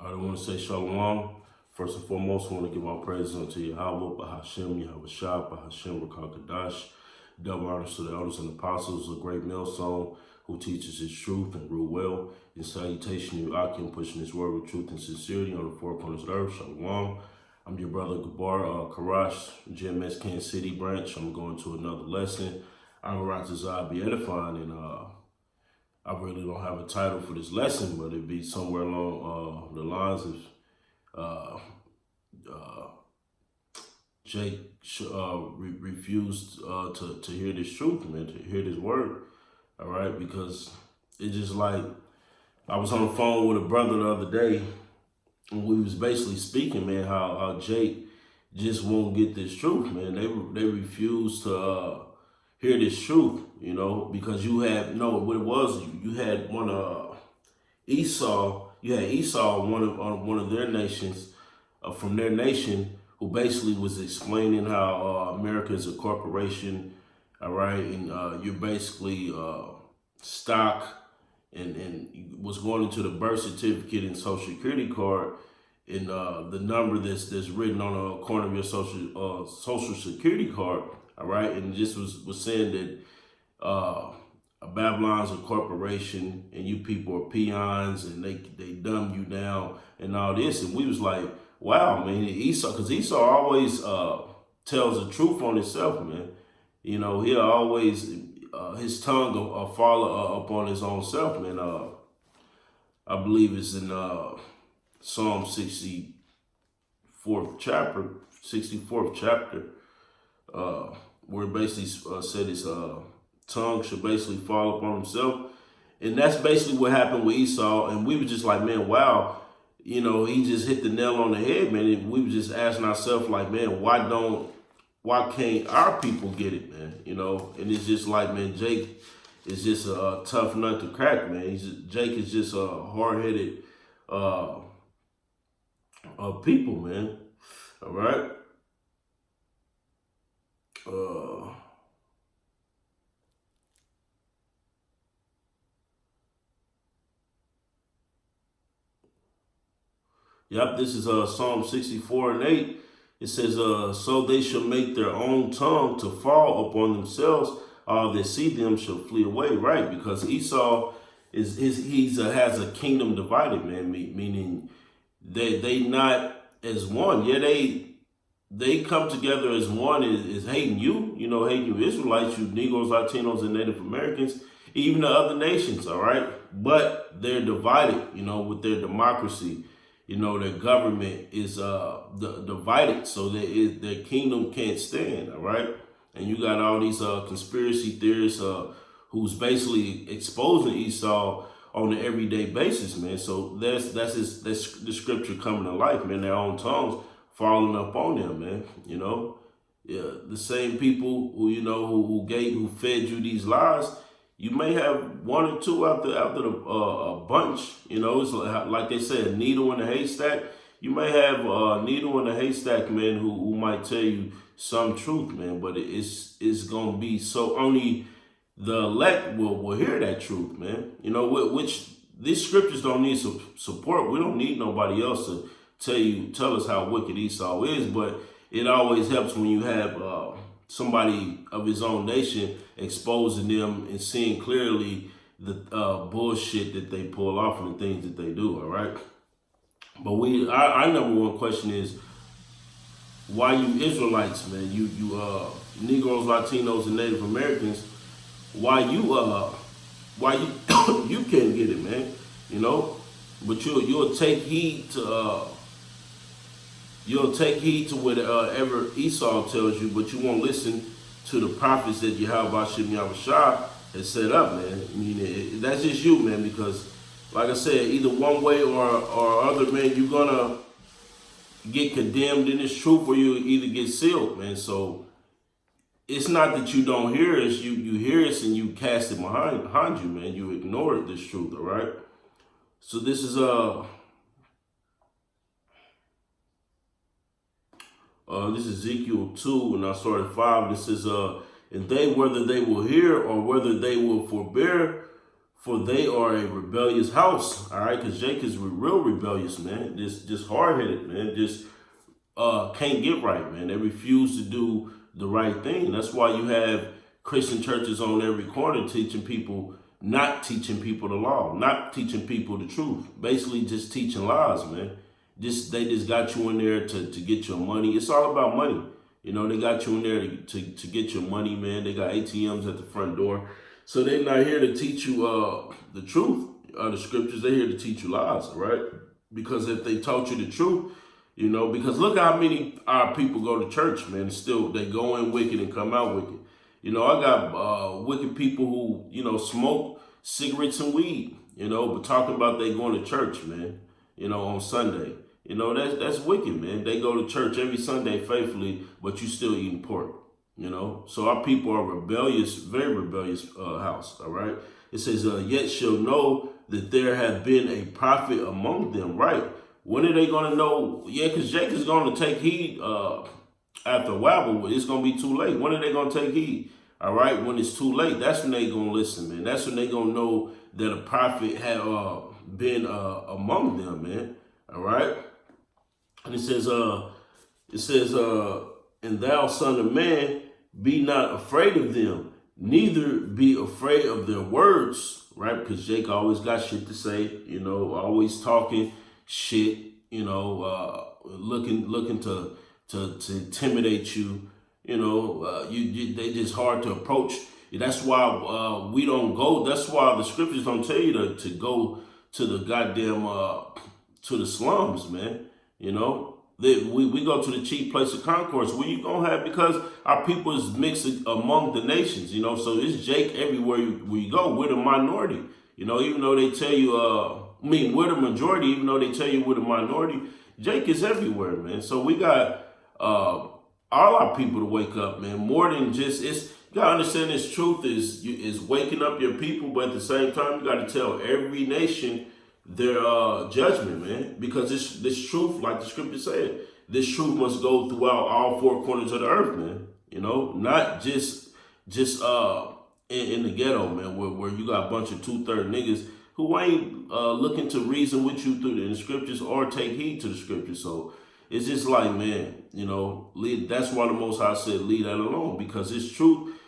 I want to say shalom. First and foremost, I want to give my praises unto Yahweh, Bahashem, Yahweh Shah, Bahashem, Rakakadash. Double honors to the elders and apostles, a great millstone who teaches his truth and rule well. In salutation, you hearken, pushing his word with truth and sincerity on the four corners of the earth. Shalom. I'm your brother Gabar Karash, GMS Kansas City branch. I'm going to another lesson. I'm about to be edifying, and I really don't have a title for this lesson, but it'd be somewhere along the lines of Jake refused to hear this truth, man, to hear this word, all right? Because it's just like, I was on the phone with a brother the other day, and we was basically speaking, man, how Jake just won't get this truth, man. They refuse to hear this truth, you know, because you had, no, what it was, you had Esau, one of their nations, from their nation, who basically was explaining how America is a corporation, all right, and you're basically stock, and was going into the birth certificate and social security card, and the number that's written on a corner of your social security card, all right, and just was saying that Babylon's a corporation and you people are peons and they dumb you down and all this, and we was like, wow, man, Esau, because Esau always tells the truth on himself, man. You know, he'll always, his tongue will fall upon his own self, man. I believe it's in Psalm 64th chapter, where it basically said his tongue should basically fall upon himself. And that's basically what happened with Esau. And we were just like, man, wow, you know, he just hit the nail on the head, man. And we were just asking ourselves, like, man, why can't our people get it, man? You know, and it's just like, man, Jake is just a tough nut to crack, man. Jake is just a hard-headed people, man. All right. Yep, this is Psalm 64:8. It says, so they shall make their own tongue to fall upon themselves. All that see them shall flee away, right? Because Esau has a kingdom divided, man, meaning they not as one. Yeah, they come together as one, is hating you, you know, hating you Israelites, you Negroes, Latinos, and Native Americans, even the other nations, all right? But they're divided, you know, with their democracy. You know, their government is divided, so their kingdom can't stand, all right? And you got all these conspiracy theorists who's basically exposing Esau on an everyday basis, man. So that's the scripture coming to life, man. Their own tongues falling up on them, man. You know, yeah, the same people who, you know, who fed you these lies. You may have one or two after a bunch, you know. It's like they say, a needle in a haystack. You may have a needle in a haystack, man, who might tell you some truth, man. But it's gonna be so only the elect will hear that truth, man. You know, which these scriptures don't need support. We don't need nobody else to tell us how wicked Esau is. But it always helps when you have somebody of his own nation exposing them and seeing clearly the bullshit that they pull off and the things that they do, all right? But our number one question is, why you Israelites, man, you Negroes, Latinos, and Native Americans, why you you can't get it, man, you know? But you'll take heed to whatever Esau tells you, but you won't listen to the prophets that Yahweh Shah has set up, man. I mean, that's just you, man, because, like I said, either one way or other, man, you're gonna get condemned in this truth, or you either get sealed, man. So it's not that you don't hear us, you hear us and you cast it behind you, man. You ignore this truth, all right? So this is this is Ezekiel 2, and I started 5. This is, and they, whether they will hear or whether they will forbear for they are a rebellious house. All right, because Jake is real rebellious, man. Just hard headed, man. Just can't get right, man. They refuse to do the right thing. That's why you have Christian churches on every corner teaching people, not teaching people the law, not teaching people the truth. Basically, just teaching lies, man. They just got you in there to get your money. It's all about money. You know, they got you in there to get your money, man. They got ATMs at the front door. So they're not here to teach you the truth, the scriptures. They're here to teach you lies, right? Because if they taught you the truth, you know, because look how many our people go to church, man. And still, they go in wicked and come out wicked. You know, I got wicked people who, you know, smoke cigarettes and weed, you know, but talking about they going to church, man, you know, on Sunday. You know, that's wicked, man. They go to church every Sunday faithfully, but you still eating pork, you know. So our people are rebellious, very rebellious house, all right? It says, yet shall know that there have been a prophet among them, right? When are they going to know? Yeah, because Jake is going to take heed after a while, but it's going to be too late. When are they going to take heed? All right, when it's too late, that's when they going to listen, man. That's when they going to know that a prophet had been among them, man. All right? And it says, and thou, son of man, be not afraid of them, neither be afraid of their words, right? Because Jake always got shit to say, you know, always talking shit, you know, looking to intimidate you, you know, they just hard to approach. That's why we don't go. That's why the scriptures don't tell you to go to the goddamn to the slums, man. You know, we go to the cheap place of concourse. Where you gonna have, because our people is mixed among the nations. You know, so it's Jake everywhere you go. We're the minority. You know, even though they tell you, we're the majority. Even though they tell you we're the minority, Jake is everywhere, man. So we got all our people to wake up, man. More than just you gotta understand this truth is waking up your people, but at the same time you gotta tell every nation their judgment, man, because this truth, like the scripture said, this truth must go throughout all four corners of the earth, man. You know, not just in the ghetto, man, where you got a bunch of 2/3 niggas who ain't looking to reason with you through the scriptures or take heed to the scriptures. So it's just like, man, you know, that's why the Most High said, leave that alone, because this truth.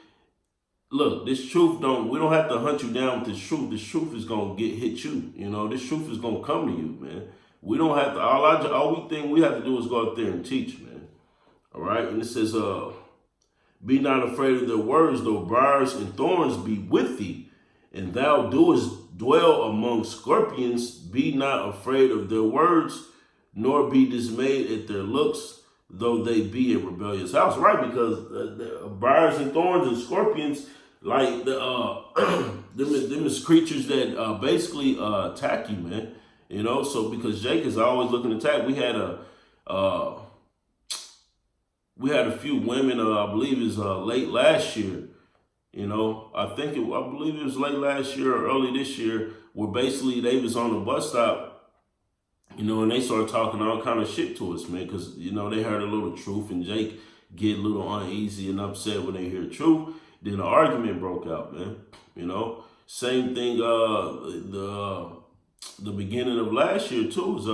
Look, this truth we don't have to hunt you down with this truth. This truth is going to hit you. You know, this truth is going to come to you, man. We don't have to, all we have to do is go out there and teach, man. All right. And it says, be not afraid of their words, though briars and thorns be with thee, and thou doest dwell among scorpions. Be not afraid of their words, nor be dismayed at their looks, though they be a rebellious house. Right. Because briars and thorns and scorpions, like them is creatures that basically attack you, man. You know, so because Jake is always looking to attack. We had a few women, I believe it was late last year. You know, I believe it was late last year or early this year, where basically they was on the bus stop, you know, and they started talking all kind of shit to us, man, because, you know, they heard a little truth, and Jake get a little uneasy and upset when they hear truth. Then the argument broke out, man. You know, same thing. The beginning of last year too was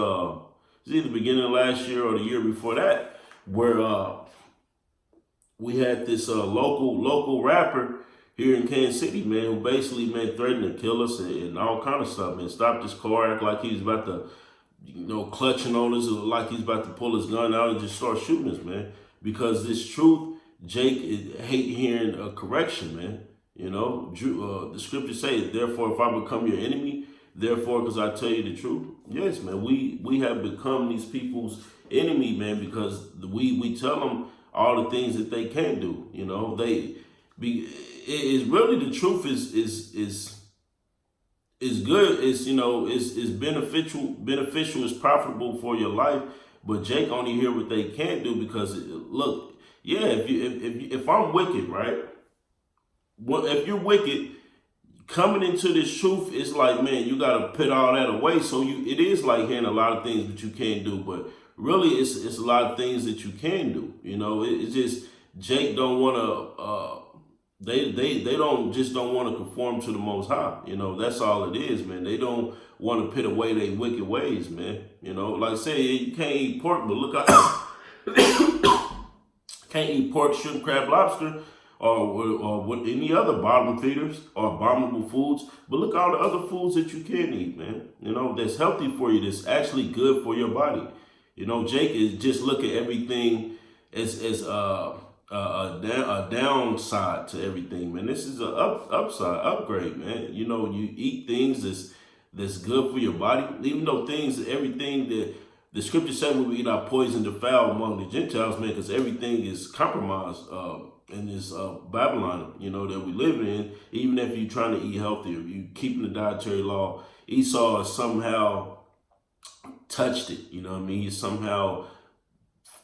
either beginning of last year or the year before that, where we had this local rapper here in Kansas City, man, who basically, man, threatened to kill us and all kind of stuff, man. Stopped his car, act like he was about to, you know, clutching on us, like he's about to pull his gun out and just start shooting us, man. Because this truth, Jake hate hearing a correction, man. You know, the scriptures say, therefore, if I become your enemy, therefore, because I tell you the truth. Yes, man, we have become these people's enemy, man, because we tell them all the things that they can't do. You know, it's really, the truth is good. It's, you know, is beneficial, is profitable for your life. But Jake only hear what they can't do, because look, yeah, if I'm wicked, right? Well, if you're wicked, coming into this truth, it's like, man, you got to put all that away. So it is like hearing a lot of things that you can't do, but really it's a lot of things that you can do. You know, it's just Jake don't want to They don't want to conform to the Most High. That's all it is, man. They don't want to put away their wicked ways, man. Like I say, you can't eat pork, but look out. Can't eat pork, shrimp, crab, lobster, or with any other bottom feeders or abominable foods. But look at all the other foods that you can eat, man. That's healthy for you, that's actually good for your body. Jake is just look at everything as a downside to everything, man. This is an upside, upgrade, man. You eat things that's good for your body, even though everything that the scripture said we eat our poison defile among the Gentiles, man, because everything is compromised in this Babylon, that we live in. Even if you're trying to eat healthy, if you keeping the dietary law, Esau somehow touched it. You know what I mean? He somehow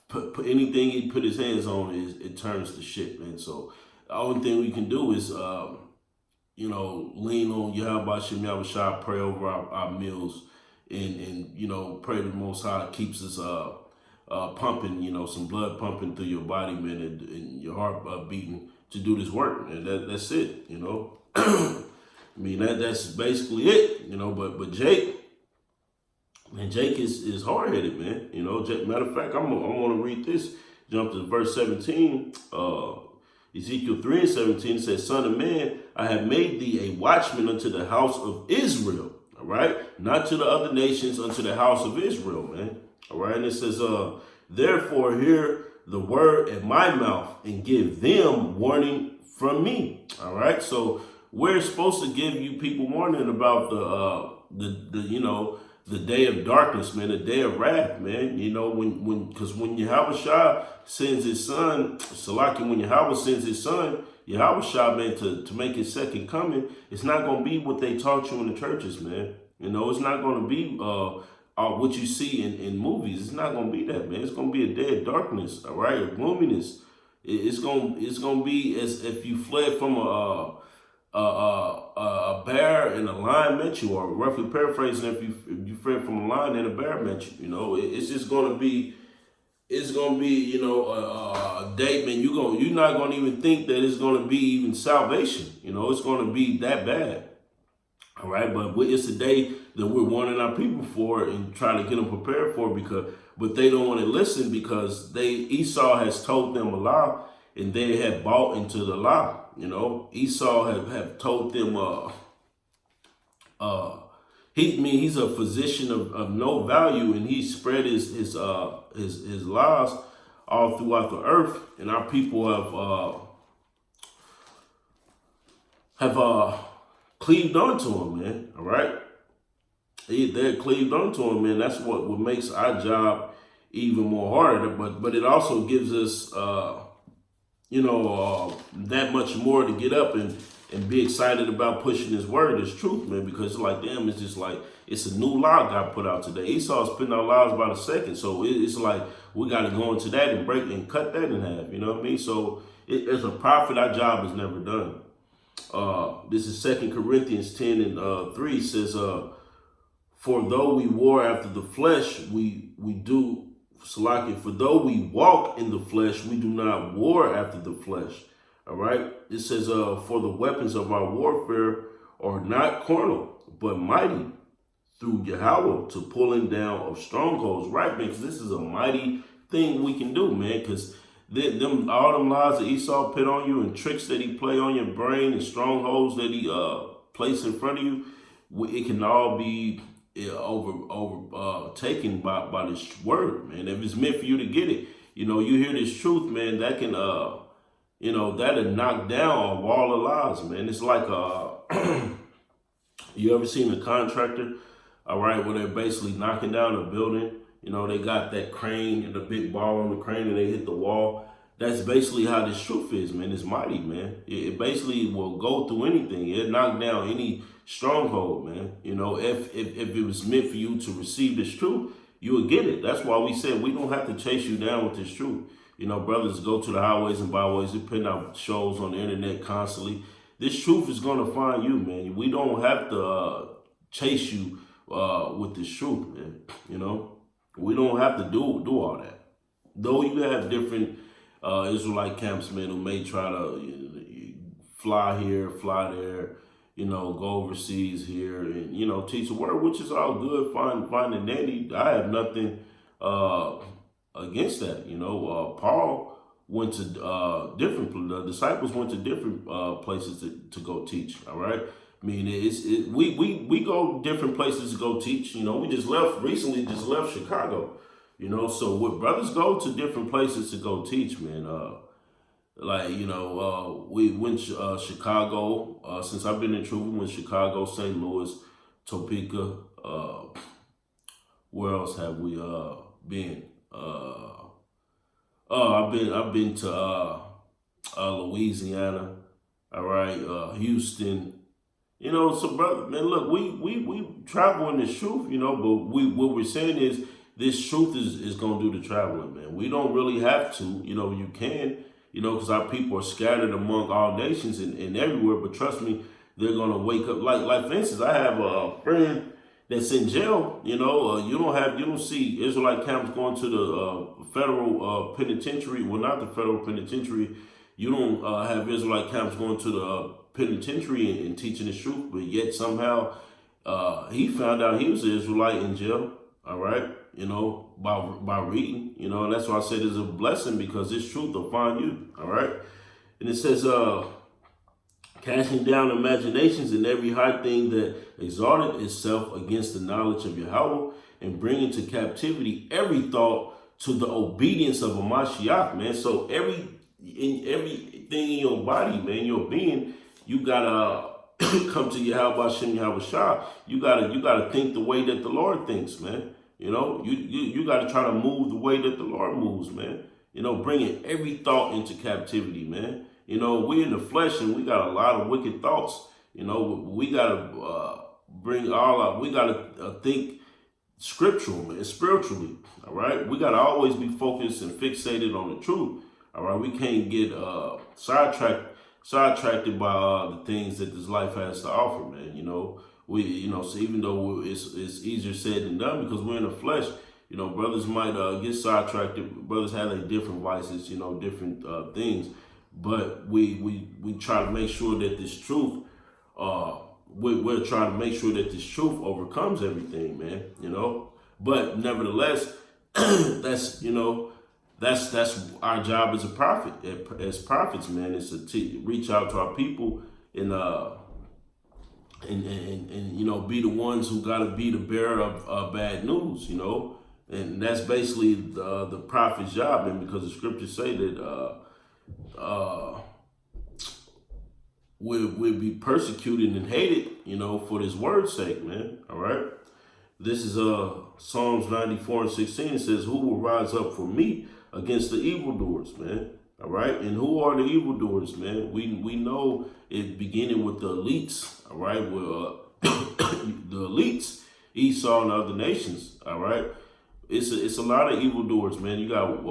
put anything he put his hands on, it turns to shit, man. So the only thing we can do is, lean on Yahweh Shem Yahushua, pray over our meals, and pray the Most High keeps us pumping, some blood pumping through your body, man, and your heart beating to do this work, and that's it, I mean, that's basically it, but Jake, man, Jake is hard-headed, man. Matter of fact, I'm going to read this. Jump to verse 17. Ezekiel 3:17 says, Son of man, I have made thee a watchman unto the house of Israel. All right? Not to the other nations, unto the house of Israel, man. All right? And it says, therefore hear the word at my mouth and give them warning from me. All right? So we're supposed to give you people warning about the day of darkness, man, the day of wrath, man. Because when Yahweh sends his son, Salaki, when Yahweh sends his son, Yahweh, man, to make his second coming, it's not going to be what they taught you in the churches, man. It's not going to be what you see in movies. It's not going to be that, man. It's going to be a day of darkness, all right, of gloominess. It's going to be as if you fled from a bear and a lion met you, or roughly paraphrasing, if you fled from a lion and a bear met you. It's just going to be, a day, man. You're not going to even think that it's going to be even salvation. It's going to be that bad. All right, but it's a day that we're warning our people for and trying to get them prepared for, but they don't want to listen because Esau has told them a lie and they have bought into the lie. Esau have told them he's a physician of no value, and he spread his lies all throughout the earth, and our people have cleaved onto him, man. All right, they're cleaved onto him, man. That's what makes our job even more harder, but it also gives us that much more to get up and be excited about pushing this word, this truth, man, because it's like, damn, it's just like, it's a new law God put out today. Esau's putting out laws by the second, so it's like, we got to go into that and break and cut that in half, you know what I mean? So as a prophet, our job is never done. This is 2 Corinthians 10:3 says, for though we war after the flesh, we do, Salaki, for though we walk in the flesh, we do not war after the flesh. All right. It says, for the weapons of our warfare are not carnal, but mighty through Yahweh to pulling down of strongholds. Right, man? Because this is a mighty thing we can do, man. Because all them lies that Esau put on you and tricks that he play on your brain and strongholds that he placed in front of you, it can all be taken by this word, man. If it's meant for you to get it, you hear this truth, man, that can that'll knock down a wall of lies, man. It's like you ever seen a contractor, all right, where they're basically knocking down a building? They got that crane and the big bar on the crane and they hit the wall. That's basically how this truth is, man. It's mighty, man. It basically will go through anything. It knock down any stronghold, man. If it was meant for you to receive this truth, you would get it. That's why we said we don't have to chase you down with this truth. Brothers go to the highways and byways. They're putting out shows on the internet constantly. This truth is going to find you, man. We don't have to chase you with this truth, man. We don't have to do all that. Though you have different Israelite camps, man, who may try to fly here, fly there, go overseas here, and teach the word, which is all good, fine and dandy. I have nothing uh, against that. Paul went to the disciples went to different places to go teach. All right. I mean, we go different places to go teach. We just recently left Chicago. So what brothers go to different places to go teach, man. We went Chicago. Since I've been in Truth, we went Chicago, St. Louis, Topeka. Where else have we been? I've been to Louisiana. All right, Houston. So brother, man, look, we travel in this truth. But what we're saying is this truth is gonna do the traveling, man. We don't really have to. You can. Because our people are scattered among all nations and everywhere. But trust me, they're gonna wake up. Like for instance, I have a friend that's in jail. You don't see Israelite camps going to the federal penitentiary. Well, not the federal penitentiary. You don't have Israelite camps going to the penitentiary and teaching the truth. But yet somehow he found out he was an Israelite in jail. All right. By reading, and that's why I said it's a blessing because this truth will find you. All right. And it says, casting down imaginations and every high thing that exalted itself against the knowledge of Yahweh, and bringing to captivity every thought to the obedience of a Mashiach, man. So everything in your body, man, your being, you gotta come to Yahweh Shem Yahweh Shah. You gotta think the way that the Lord thinks, man. You got to try to move the way that the Lord moves, man. Bringing every thought into captivity, man. We in the flesh and we got a lot of wicked thoughts. We got to we got to think scriptural, man, spiritually. All right. We got to always be focused and fixated on the truth. All right. We can't get sidetracked by the things that this life has to offer, man. So even though it's easier said than done because we're in the flesh, brothers might get sidetracked. Brothers have their different vices, different things. But we try to make sure that this truth, we're trying to make sure that this truth overcomes everything, man. But nevertheless, that's our job as a prophet, as prophets, man, is to reach out to our people and be the ones who got to be the bearer of bad news, and that's basically the prophet's job, man, because the scriptures say that we'll be persecuted and hated, for this word's sake, man. All right. This is Psalms 94:16. It says, "Who will rise up for me against the evildoers, man?" All right. And who are the evildoers, man? We know it beginning with the elites. All right. The elites, Esau and other nations. All right. It's a lot of evildoers, man. You got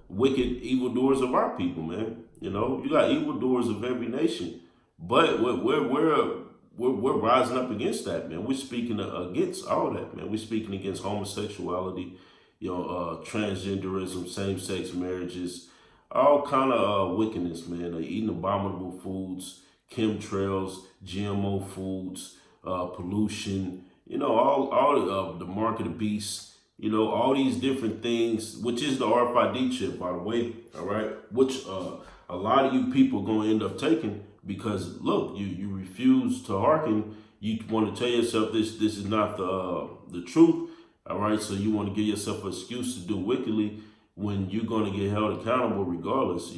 wicked evildoers of our people, man. You got evildoers of every nation. But we're rising up against that, man. We're speaking against all that, man. We're speaking against homosexuality, transgenderism, same-sex marriages, all kind of wickedness, man. Eating abominable foods, chemtrails, GMO foods, pollution, all the mark of the beast, all these different things, which is the RFID chip, by the way, all right, which a lot of you people are going to end up taking because, look, you refuse to hearken. You want to tell yourself this is not the truth, all right, so you want to give yourself an excuse to do wickedly when you're going to get held accountable regardless,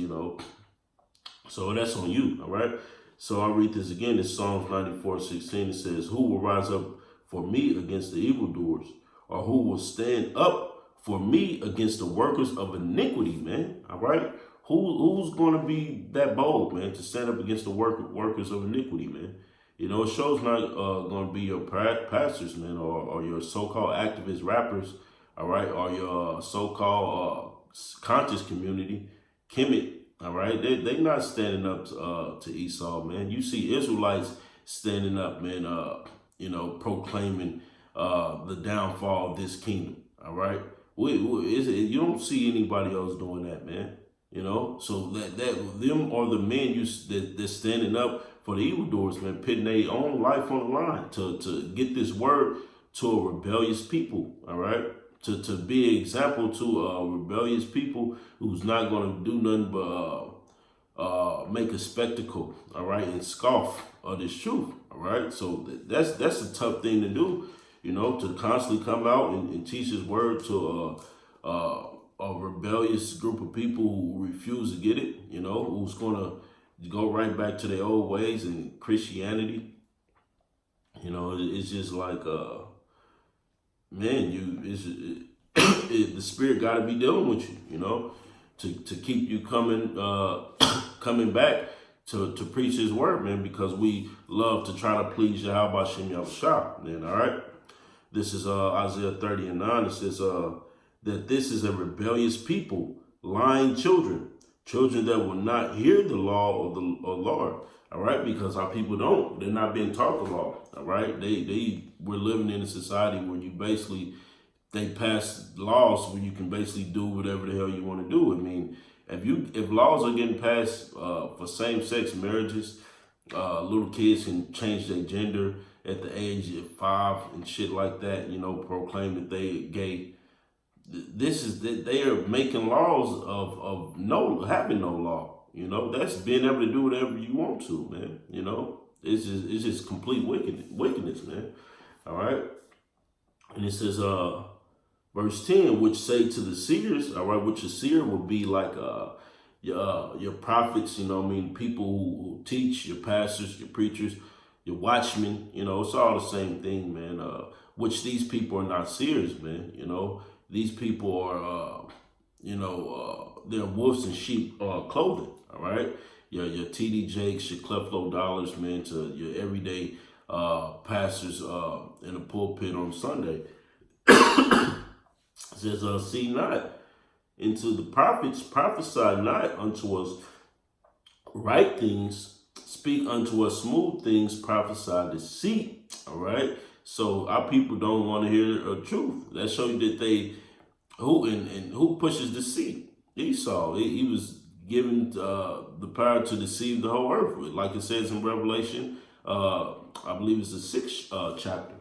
So that's on you, all right? So I'll read this again. It's Psalms 94:16. It says, "Who will rise up for me against the evildoers? Or who will stand up for me against the workers of iniquity," man? All right? Who's going to be that bold, man, to stand up against the workers of iniquity, man? It shows not going to be your pastors, man, or your so-called activist rappers, all right, or your so-called conscious community, Kemet, all right? They not standing up to Esau, man. You see Israelites standing up, man, proclaiming the downfall of this kingdom, all right? You don't see anybody else doing that, man. So that them are the men that's standing up for the evildoers, man, putting their own life on the line to get this word to a rebellious people, all right? To be an example to rebellious people who's not going to do nothing but make a spectacle, all right, and scoff of this truth, all right? So that's a tough thing to do, to constantly come out and teach his word to a rebellious group of people who refuse to get it, who's going to go right back to their old ways and Christianity. It's just like, man, the spirit got to be dealing with you, to keep you coming back to preach his word, man, because we love to try to please Yahweh Shem Yahushua, man, all right? This is Isaiah 30:9. It says that this is a rebellious people, lying children that will not hear the law of the Lord, all right? Because our people they're not being taught the law, all right? We're living in a society where they pass laws where you can basically do whatever the hell you want to do. I mean, if laws are getting passed for same-sex marriages, little kids can change their gender at the age of 5 and shit like that, proclaim that they gay. They are making laws of having no law. That's being able to do whatever you want to, man. It's just complete wickedness, man. All right. And it says, verse 10, which say to the seers, all right, which a seer would be like your prophets, people who teach, your pastors, your preachers, your watchmen, it's all the same thing, man. Which these people are not seers, man. These people are, they're wolves in sheep clothing, all right? Your TD Jakes, your Cleflo Dollars, man, to your everyday pastors in the pulpit on Sunday. It says, see not into the prophets, prophesy not unto us right things, speak unto us smooth things, prophesy deceit, all right? So our people don't want to hear the truth. That shows you that who pushes deceit? Esau. He was given the power to deceive the whole earth. Like it says in Revelation, I believe it's the 6th chapter.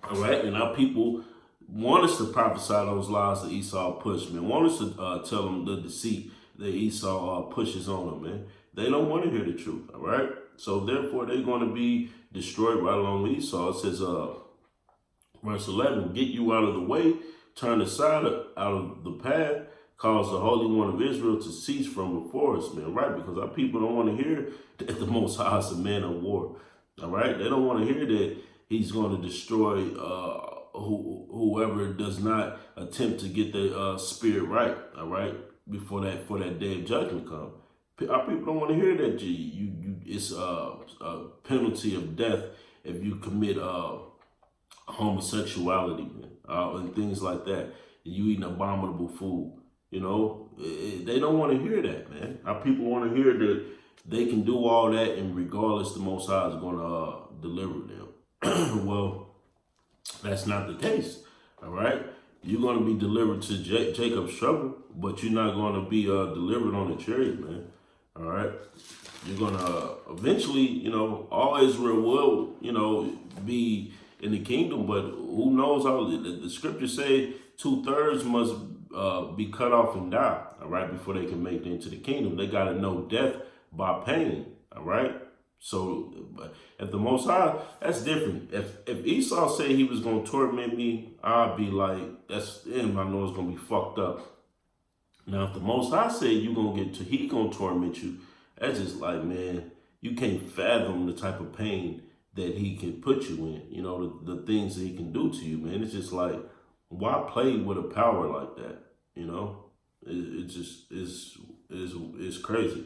All right, and our people want us to prophesy those lies that Esau pushed, man. Want us to tell them the deceit that Esau pushes on them, man. They don't want to hear the truth, all right? So therefore, they're going to be destroyed right along with Esau. It says, verse 11, get you out of the way, turn aside out of the path, cause the Holy One of Israel to cease from before us, man, right? Because our people don't want to hear that the Most High is a man of war, all right? They don't want to hear that he's going to destroy whoever does not attempt to get the spirit right, all right, before that day of judgment comes. Our people don't want to hear that it's a penalty of death if you commit homosexuality, and things like that. You eating abominable food, They don't want to hear that, man. Our people want to hear that they can do all that, and regardless, the Most High is going to deliver them. Well, that's not the case, all right? You're going to be delivered to Jacob's trouble, but you're not going to be delivered on the chariot, man. All right, you're gonna eventually, all Israel will, be in the kingdom. But who knows how the scriptures say 2/3 must be cut off and die. All right, before they can make it into the kingdom, they got to know death by pain. All right. So if the Most High, that's different. If Esau said he was gonna torment me, I'd be like, that's him. I know it's gonna be fucked up. Now, if the Most High said he gonna torment you, that's just like, man, you can't fathom the type of pain that he can put you in. The things that he can do to you, man. It's just like, why play with a power like that? It just is crazy.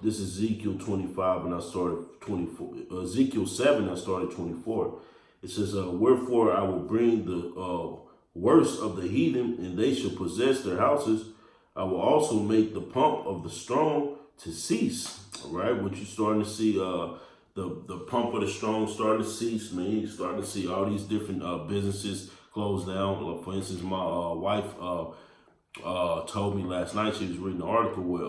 This is Ezekiel 25, and I started 24. Ezekiel 7, I started 24. It says, wherefore I will bring the worst of the heathen, and they shall possess their houses. I will also make the pomp of the strong to cease. All right, what you're starting to see, the pump of the strong starting to cease, man. You're starting to see all these different businesses close down. For instance, my wife told me last night she was reading an article where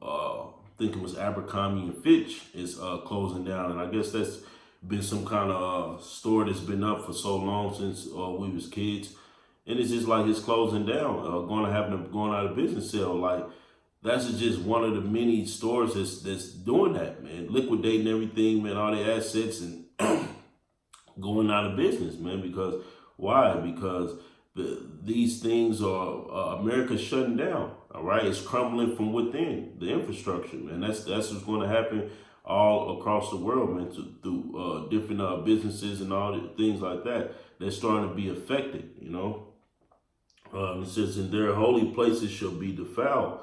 I think it was Abercrombie and Fitch is closing down, and I guess that's been some kind of store that's been up for so long since we was kids, and it's just like it's closing down, going out of business sale. Like that's just one of the many stores that's doing that, man, liquidating everything, man, all their assets and going out of business, man. Because why? Because these things are America's shutting down. All right, it's crumbling from within the infrastructure, man. That's what's going to happen all across the world, man. Through different businesses and all the things like that. They're starting to be affected. You know, it says, "In their holy places shall be defiled."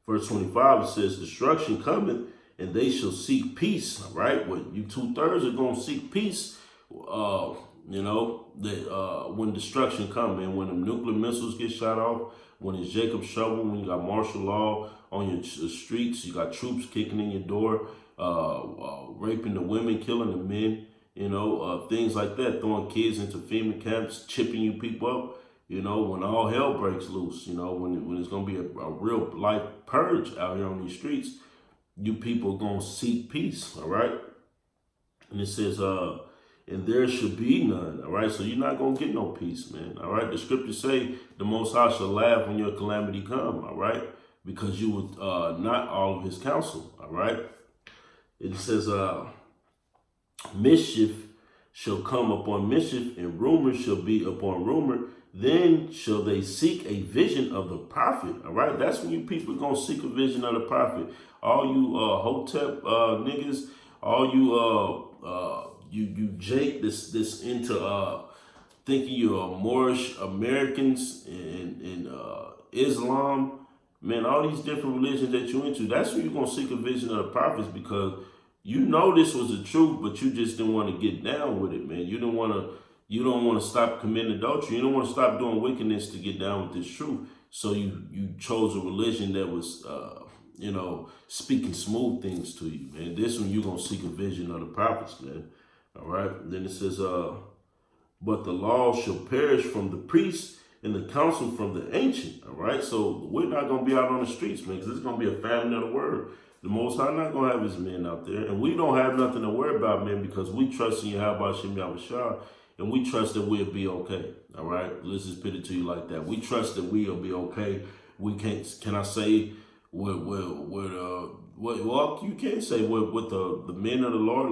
Verse 25, it says, "Destruction cometh, and they shall seek peace." All right, well, you 2/3 are going to seek peace. You know, that when destruction comes, man, when the nuclear missiles get shot off, when it's Jacob's trouble, when you got martial law on your streets, you got troops kicking in your door, raping the women, killing the men, you know, things like that, throwing kids into FEMA camps, chipping you people up, you know, when all hell breaks loose, you know, when it's going to be a real life purge out here on these streets, you people are going to seek peace, all right? And it says, and there should be none, all right? So you're not going to get no peace, man, all right? The scriptures say the Most High shall laugh when your calamity come, all right? Because you would not all of his counsel, all right? It says, mischief shall come upon mischief, and rumor shall be upon rumor. Then shall they seek a vision of the prophet, all right? That's when you people are going to seek a vision of the prophet. All you Hotep niggas, all you you Jake this into thinking you're Moorish Americans and Islam, man, all these different religions that you're into, that's when you're going to seek a vision of the prophets, because you know this was the truth, but you just didn't want to get down with it, man. You don't want to stop committing adultery. You don't want to stop doing wickedness to get down with this truth. So you chose a religion that was you know, speaking smooth things to you, man. This one you're going to seek a vision of the prophets, man. All right. Then it says, but the law shall perish from the priests and the counsel from the ancient. All right. So we're not going to be out on the streets, man, because it's going to be a famine of the word. The Most High not going to have his men out there. And we don't have nothing to worry about, man, because we trust in Yahweh Shem Yahushua, and we trust that we'll be okay. All right. Let's just put it to you like that. We trust that we'll be okay. We can't, can I say, well, you can't say with the men of the Lord,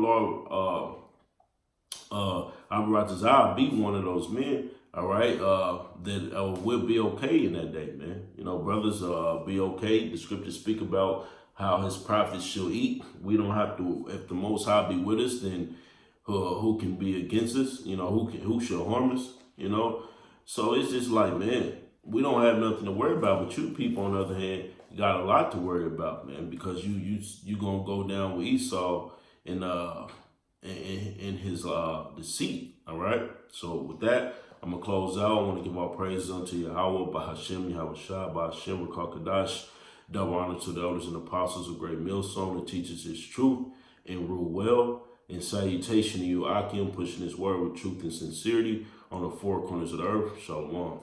Abaratazah be one of those men, all right, that will be okay in that day, man. You know, brothers be okay. The scriptures speak about how his prophets shall eat. We don't have to, if the Most High be with us, then who can be against us? You know, who shall harm us? You know, so it's just like, man, we don't have nothing to worry about. But you people, on the other hand, got a lot to worry about, man, because you gonna go down with Esau in his deceit. All right. So with that, I'm gonna close out. I want to give all praises unto Yahweh, Bahashem, Yahushua, Bahashem, Rakakadash. Double honor to the elders and apostles of Great Millstone that teaches his truth and rule well. And salutation to you, Akim, pushing his word with truth and sincerity on the four corners of the earth. Shalom.